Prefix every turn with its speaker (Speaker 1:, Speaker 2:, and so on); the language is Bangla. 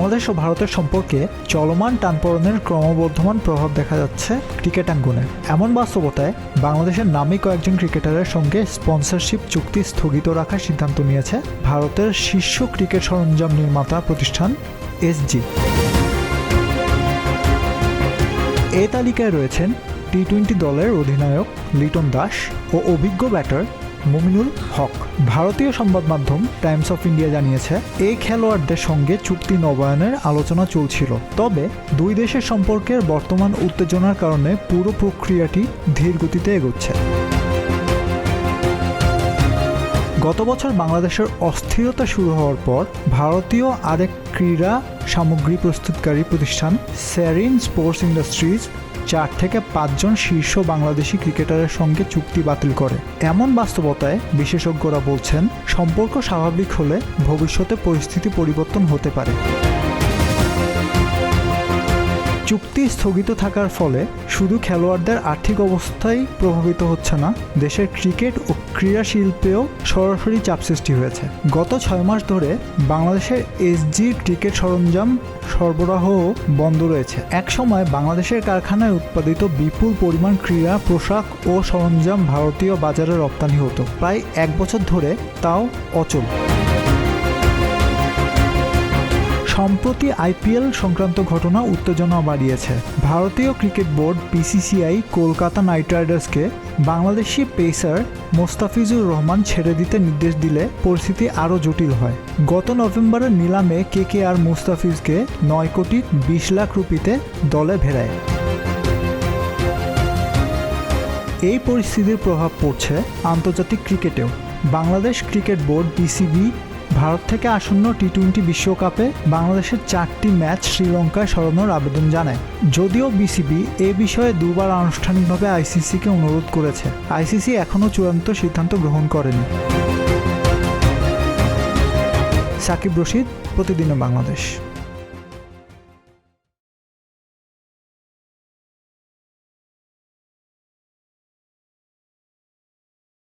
Speaker 1: বাংলাদেশ ও ভারতের সম্পর্কে চলমান টানপোড়েনের ক্রমবর্ধমান প্রভাব দেখা যাচ্ছে ক্রিকেটাঙ্গনে। এমন বাস্তবতায় বাংলাদেশের নামী কয়েকজন ক্রিকেটারের সঙ্গে স্পন্সরশিপ চুক্তি স্থগিত রাখার সিদ্ধান্ত নিয়েছে ভারতের শীর্ষ ক্রিকেট সরঞ্জাম নির্মাতা প্রতিষ্ঠান এসজি। এই তালিকায় রয়েছেন টি-20 দলের অধিনায়ক লিটন দাস ও অভিজ্ঞ ব্যাটার মুমিনুল হক। ভারতীয় সংবাদ মাধ্যম টাইমস অফ ইন্ডিয়া জানিয়েছে, এই খেলোয়াড়দের সঙ্গে চুক্তি নবায়নের আলোচনা চলছিল, তবে দুই দেশের সম্পর্কের বর্তমান উত্তেজনার কারণে পুরো প্রক্রিয়াটি ধীর গতিতে এগোচ্ছে। গত বছর বাংলাদেশের অস্থিরতা শুরু হওয়ার পর ভারতীয় আরেক ক্রীড়া সামগ্রী প্রস্তুতকারী প্রতিষ্ঠান সেরিন স্পোর্টস ইন্ডাস্ট্রিজ 4 থেকে 5 জন শীর্ষ বাংলাদেশি ক্রিকেটারের সঙ্গে চুক্তি বাতিল করে। এমন বাস্তবতায় বিশেষজ্ঞরা বলছেন, সম্পর্ক স্বাভাবিক হলে ভবিষ্যতে পরিস্থিতি পরিবর্তন হতে পারে। চুক্তি স্থগিত থাকার ফলে শুধু খেলোয়াড়দের আর্থিক অবস্থাই প্রভাবিত হচ্ছে না, দেশের ক্রিকেট ও ক্রীড়া শিল্পেও সরাসরি চাপ সৃষ্টি হয়েছে। গত 6 মাস ধরে বাংলাদেশের এসজির ক্রিকেট সরঞ্জাম সরবরাহ বন্ধ রয়েছে। এক সময় বাংলাদেশের কারখানায় উৎপাদিত বিপুল পরিমাণ ক্রীড়া পোশাক ও সরঞ্জাম ভারতীয় বাজারে রপ্তানি হতো, প্রায় 1 বছর ধরে তাও অচল। সম্প্রতি আইপিএল সংক্রান্ত ঘটনা উত্তেজনা বাড়িয়েছে। ভারতীয় cricket board BCCI Kolkata knight রাইডার্সকে বাংলাদেশি পেসার মোস্তাফিজুর রহমান ছেড়ে দিতে নির্দেশ দিলে পরিস্থিতি আরও জটিল হয়। গত নভেম্বরের নিলামে কেকেআর মোস্তাফিজকে 9 কোটি 20 লাখ রুপিতে দলে ভেড়ায়। এই পরিস্থিতির প্রভাব পড়ছে আন্তর্জাতিক ক্রিকেটেও। Bangladesh cricket board BCB Bharat থেকে আসন্ন টি-20 বিশ্বকাপে বাংলাদেশের 4টি ম্যাচ শ্রীলঙ্কায় সরানোর আবেদন জানায়। যদিও বিসিবি এ বিষয়ে দুবার আনুষ্ঠানিকভাবে আইসিসিকে অনুরোধ করেছে, আইসিসি এখনও চূড়ান্ত সিদ্ধান্ত গ্রহণ করেনি। সাকিব রশিদ, প্রতিদিনের বাংলাদেশ।